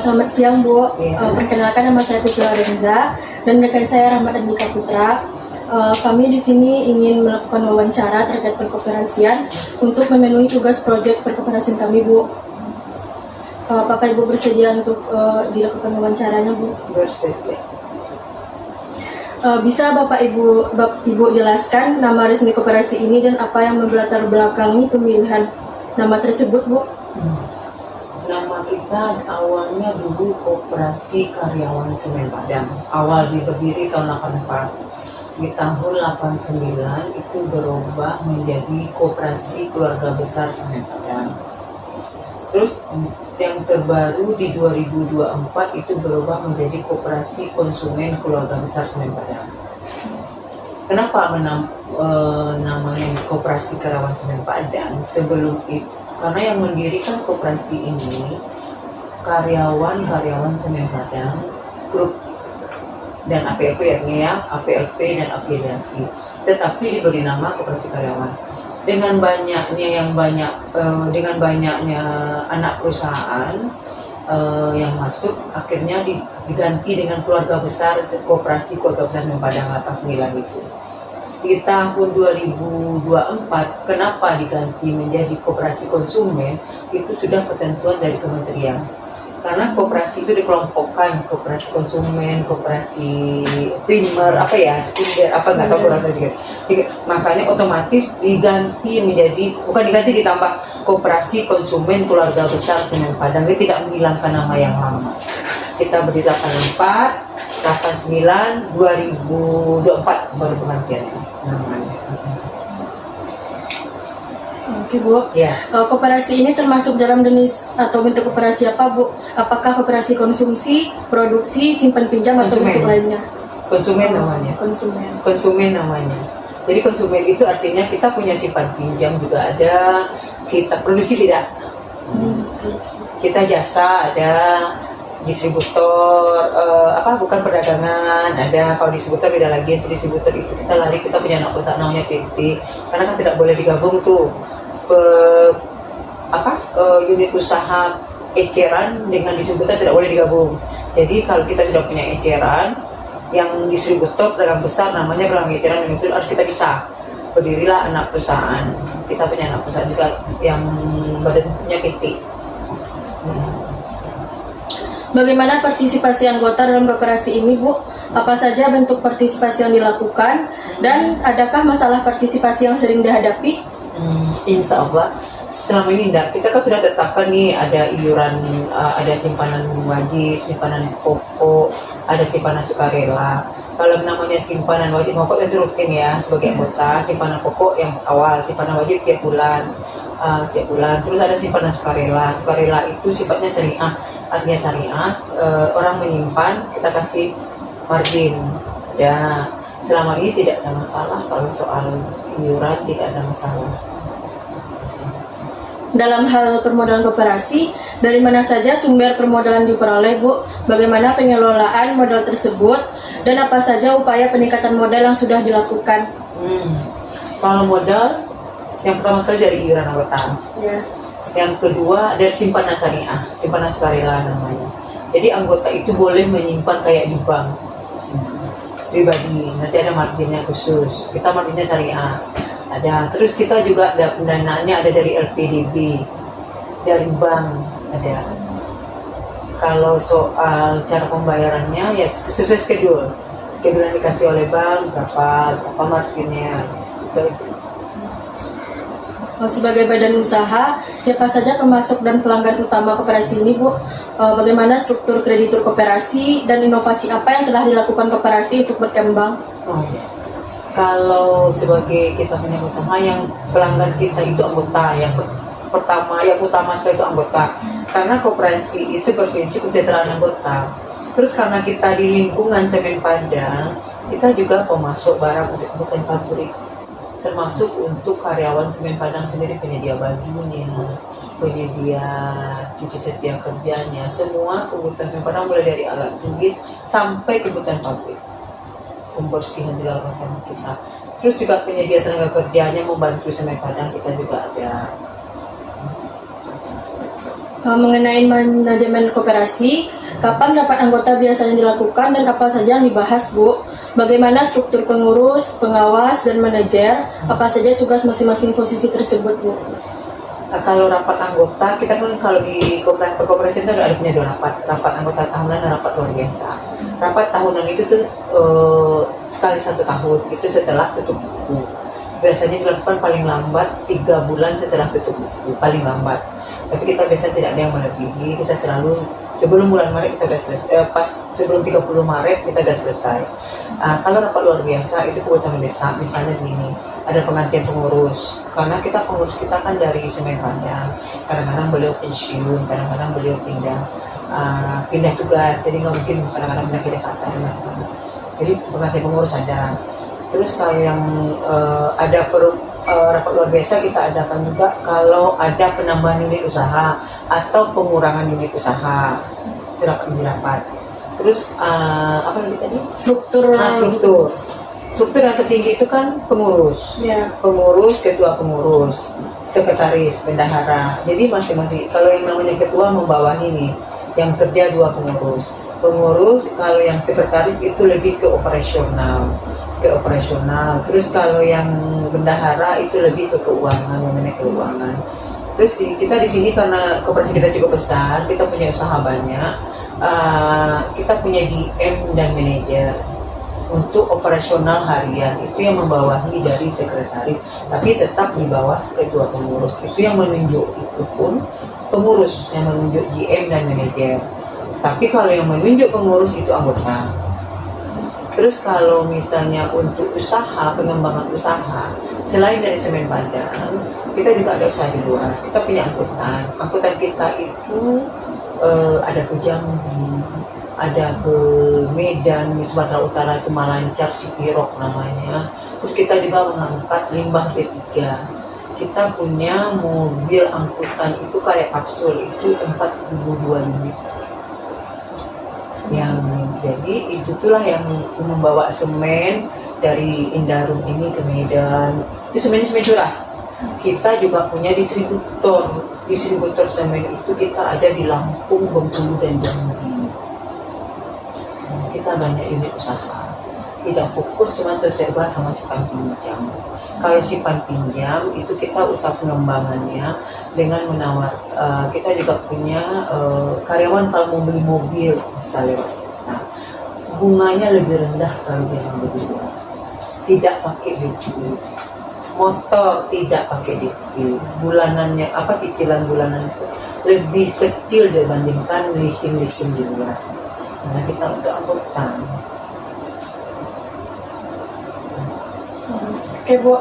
Selamat siang Bu, perkenalkan nama saya Putri Lorenza dan rekan saya Rahmat Andika Putra. Kami di sini ingin melakukan wawancara terkait perkoperasian untuk memenuhi tugas proyek perkoperasian kami Bu. Apakah Ibu bersedia untuk dilakukan wawancaranya Bu? Bersedia. Bisa Bapak Ibu jelaskan nama resmi koperasi ini dan apa yang melatar belakangi pemilihan nama tersebut Bu? Nama kita awalnya dulu Koperasi Karyawan Semen Padang. Awal berdiri tahun 84. Di tahun 89 itu berubah menjadi Koperasi Keluarga Besar Semen Padang. Terus yang terbaru di 2024 itu berubah menjadi Koperasi Konsumen Keluarga Besar Semen Padang. Kenapa namanya Koperasi Karyawan Semen Padang? Sebelum itu karena yang mendirikan koperasi ini karyawan Semen Padang, grup dan APLP ya, APLP dan afiliasi. Tetapi diberi nama Koperasi Karyawan. Dengan banyaknya anak perusahaan yang masuk, akhirnya diganti dengan Keluarga Besar, Koperasi Keluarga Besar Semen Padang 89 itu. Di tahun 2024, kenapa diganti menjadi koperasi konsumen, itu sudah ketentuan dari kementerian. Karena koperasi itu dikelompokkan, koperasi konsumen, koperasi primer, sekunder, nggak tahu kurang juga. Jadi, makanya otomatis ditambah koperasi konsumen keluarga besar Semen Padang. Dia tidak menghilangkan nama yang lama. Kita berdiri 89, 2024 baru pengantian namanya. Oke Bu, koperasi ini termasuk dalam jenis atau bentuk koperasi apa Bu? Apakah koperasi konsumsi, produksi, simpan pinjam atau bentuk lainnya? Konsumen namanya. Konsumen namanya. Jadi konsumen itu artinya kita punya simpan pinjam juga ada, kita produksi tidak. Kita jasa ada, distributor bukan perdagangan ada. Kalau distributor beda lagi. Distributor itu kita punya anak perusahaan namanya PT, karena kan tidak boleh digabung tuh unit usaha eceran dengan distributor tidak boleh digabung. Jadi kalau kita sudah punya eceran, yang distributor pedagang besar namanya pedagang eceran, yang itu harus kita pisah. Berdirilah anak perusahaan. Kita punya anak perusahaan juga yang badannya PT. Bagaimana partisipasi anggota dalam koperasi ini Bu? Apa saja bentuk partisipasi yang dilakukan dan adakah masalah partisipasi yang sering dihadapi? Insya Allah selama ini kita kan sudah tetapkan nih, ada iuran, ada simpanan wajib, simpanan pokok, ada simpanan sukarela. Kalau namanya simpanan wajib pokok itu rutin ya sebagai anggota, simpanan pokok yang awal, simpanan wajib tiap bulan. Terus ada simpanan sukarela. Sukarela itu sifatnya syariah, artinya syariah, orang menyimpan, kita kasih margin. Ya, selama ini tidak ada masalah. Kalau soal iuran tidak ada masalah. Dalam hal permodalan koperasi, dari mana saja sumber permodalan diperoleh Bu? Bagaimana pengelolaan modal tersebut dan apa saja upaya peningkatan modal yang sudah dilakukan? Kalau modal, yang pertama sekali dari iuran anggota. Yang kedua dari simpanan syariah, simpanan sukarela namanya. Jadi anggota itu boleh menyimpan kayak di bank pribadi, nanti ada marginnya khusus. Kita marginnya syariah ada. Terus kita juga ada pendanaannya, ada dari LPDB, dari bank ada. Kalau soal cara pembayarannya ya sesuai schedule yang dikasih oleh bank, berapa marginnya. Sebagai badan usaha, siapa saja pemasok dan pelanggan utama koperasi ini Bu? Bagaimana struktur kreditur koperasi dan inovasi apa yang telah dilakukan koperasi untuk berkembang? Kalau sebagai kita punya usaha, yang pelanggan kita itu anggota, yang utama sekali itu anggota. Karena koperasi itu berprinsip kesejahteraan anggota. Terus karena kita di lingkungan Semen Padang, kita juga pemasok barang untuk kebutuhan pabrik. Termasuk untuk karyawan Semen Padang sendiri, penyedia bajunya, penyedia cuci setiap kerjanya, semua kebutuhan Semen mulai dari alat tulis sampai kebutuhan pabrik, pembersihan segala macam kita. Terus juga penyedia tenaga kerjanya membantu Semen Padang kita juga ada. Mengenai manajemen koperasi, kapan rapat anggota biasanya dilakukan dan apa saja yang dibahas, Bu? Bagaimana struktur pengurus, pengawas, dan manajer? Apa saja tugas masing-masing posisi tersebut, Bu? Kalau rapat anggota, kita kan kalau di koperasi itu ada punya 2 rapat anggota tahunan dan rapat luar biasa. Rapat tahunan itu tuh sekali 1 tahun, itu setelah tutup buku. Biasanya dilakukan paling lambat 3 bulan setelah tutup buku, paling lambat. Tapi kita biasanya tidak ada yang melebihi, kita selalu sebelum bulan Maret kita sudah selesai, sebelum 30 Maret kita sudah selesai. Kalau rapat luar biasa itu kebutuhan desa, misalnya gini, ada penggantian pengurus, karena pengurus kita kan dari Semen Padang, kadang-kadang beliau pensiun, kadang-kadang beliau pindah tugas, jadi nggak mungkin kadang-kadang pindah ke Jakarta, jadi penggantian pengurus ada. Terus kalau yang ada rapat luar biasa kita adakan juga kalau ada penambahan unit usaha atau pengurangan unit usaha, itu rapat. Terus apa lagi tadi? Struktur yang tertinggi itu kan pengurus, pengurus, ketua pengurus, sekretaris, bendahara. Jadi masing-masing. Kalau yang namanya ketua membawahi nih, yang kerja 2 pengurus. Pengurus kalau yang sekretaris itu lebih ke operasional. Terus kalau yang bendahara itu lebih ke keuangan, mengenai keuangan. Terus kita di sini karena koperasi kita cukup besar, kita punya usaha banyak, kita punya GM dan manajer. Untuk operasional harian itu yang membawahi dari sekretaris, tapi tetap di bawah ketua pengurus. Itu yang menunjuk, itu pun pengurus yang menunjuk GM dan manajer. Tapi kalau yang menunjuk pengurus itu anggota. Terus kalau misalnya untuk usaha, pengembangan usaha, selain dari Semen Padang, kita juga ada usaha di luar. Kita punya angkutan. Angkutan kita itu ada ke Jambi, ada ke Medan, di Sumatera Utara itu Malancar, Sipirok namanya. Terus kita juga mengangkat limbah B3. Kita punya mobil angkutan itu kayak kapsul, itu 42 unit. Yang jadi itulah yang membawa semen dari Indarum ini ke Medan. Itu semen curah. Kita juga punya distributor semen itu kita ada di Lampung, Bengkulu, dan Jambi. Kita banyak unit usaha, tidak fokus cuma terserba sama simpan pinjam. Kalau simpan pinjam itu kita usaha pengembangannya dengan menawar. Kita juga punya karyawan kalau mau beli mobil bisa lewat kita. Bunganya lebih rendah kalau dia mau beli, tidak pakai DP. Motor tidak pakai DP. Bulanannya cicilan bulanan itu lebih kecil dibandingkan leasing di luar. Karena kita untuk angkutan. Oke, Bu,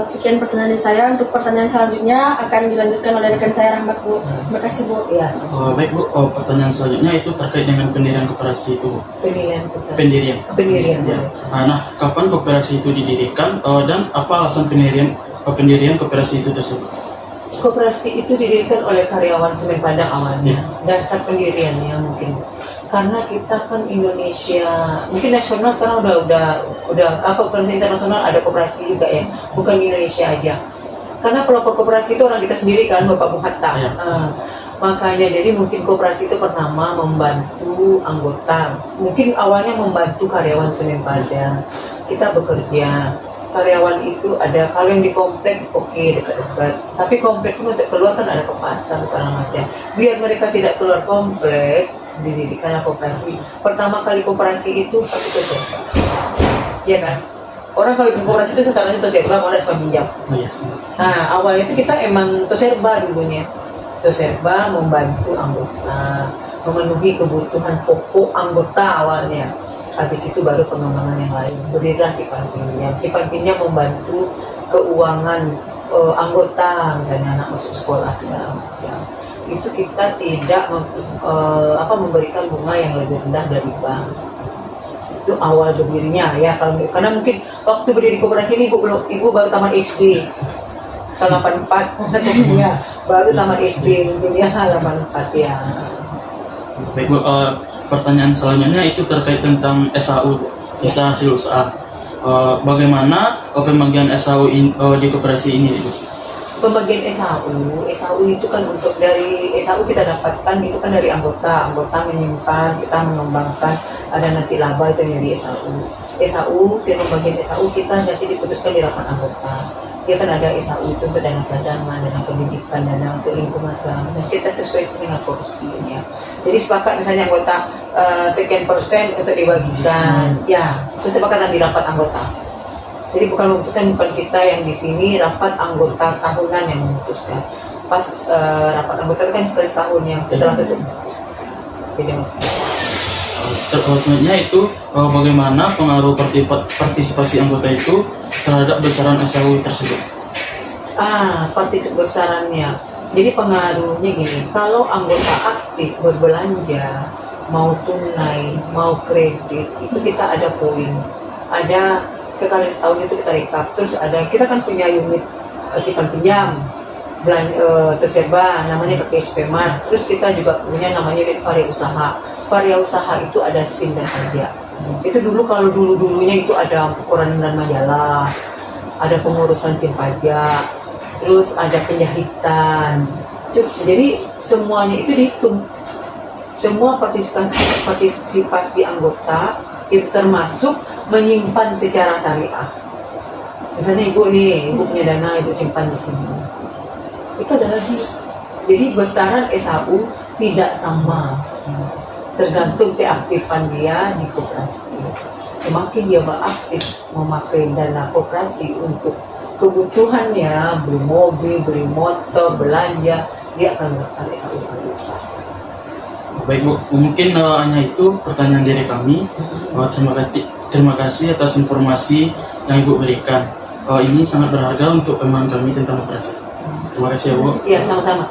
sekian pertanyaan saya. Untuk pertanyaan selanjutnya akan dilanjutkan oleh rekan saya, Rahmat, Bu. Terima kasih, Bu. Ya. Baik, Bu. Pertanyaan selanjutnya itu terkait dengan pendirian koperasi itu. Pendirian. Ya. Nah, kapan koperasi itu didirikan dan apa alasan pendirian koperasi itu tersebut? Koperasi itu didirikan oleh karyawan Semen Padang awalnya. Dasar pendiriannya mungkin karena kita kan Indonesia, mungkin nasional sekarang udah koperasi internasional ada koperasi juga ya, bukan di Indonesia aja. Karena pelopor koperasi itu orang kita sendiri kan, Bapak Bung Hatta. Makanya jadi mungkin koperasi itu pertama membantu anggota, mungkin awalnya membantu karyawan Semen Padang. Kita bekerja, karyawan itu ada, kalau yang di komplek oke, dekat-dekat, tapi komplek itu untuk keluar kan ada ke pasar segala macam. Biar mereka tidak keluar komplek, didirikanlah koperasi. Pertama kali koperasi itu pakai toserba, ya kan? Orang kalau bikin koperasi itu sasarannya toserba, mau ada pinjam. Nah awalnya itu kita emang toserba dulunya. Toserba membantu anggota, memenuhi kebutuhan pokok anggota awalnya. Habis itu baru pengembangan yang lain. Berdirilah simpan pinjam. Simpan pinjam membantu keuangan anggota, misalnya anak masuk sekolah segala macam. Itu kita tidak memberikan bunga yang lebih rendah dari bank. Itu awal berdirinya ya, karena mungkin waktu berdiri koperasi ini ibu baru tamat SD. tahun 84 ya, baru tamat SD mungkin ya 84 ya. Baik Bu, pertanyaan selanjutnya itu terkait tentang SAU, sisa hasil usaha. Bagaimana pembagian SAU di koperasi ini, Bu? Pembagian SAU itu kan untuk dari SAU kita dapatkan itu kan dari anggota menyimpan, kita mengembangkan, ada nanti laba itu yang dari SAU, pembagian SAU kita nanti diputuskan di rapat anggota. Dia kan ada SAU itu untuk dana cadangan, dana pendidikan, dana untuk lingkungan segala macam. Kita sesuai dengan porsinya. Jadi sepakat misalnya anggota sekian persen untuk dibagikan, ya kesepakatan di rapat anggota. Jadi bukan memutuskan, bukan kita yang di sini, rapat anggota tahunan yang memutuskan. Pas rapat anggota itu kan sekali setahun yang setelah itu memutuskan. Jadi Selanjutnya itu bagaimana pengaruh partisipasi anggota itu terhadap besaran SAU tersebut? partisipasi besarannya. Jadi pengaruhnya gini, kalau anggota aktif berbelanja, mau tunai, mau kredit, itu kita ada poin. Ada sekali setahun itu kita rekap. Terus kita kan punya unit simpan pinjam, tersebar namanya PKSP Mart. Terus kita juga punya namanya unit varia usaha. Varia usaha itu ada SIM dan pajak. Itu dulu kalau dulunya itu ada koran dan majalah, ada pengurusan SIM pajak, terus ada penjahitan. Jadi semuanya itu dihitung. Semua partisipasi anggota itu termasuk menyimpan secara syariah. Misalnya ibu punya dana, ibu simpan di sini. Itu adalah jadi besaran SAU tidak sama, tergantung keaktifan dia di koperasi. Semakin dia beraktif memakai dana koperasi untuk kebutuhannya, beli mobil, beli motor, belanja, dia akan mendapatkan SAU paling besar. Baik Bu, mungkin hanya itu pertanyaan dari kami. Terima kasih atas informasi yang Ibu berikan. Ini sangat berharga untuk teman kami tentang koperasi. Terima kasih ya Bu. Iya, sama-sama.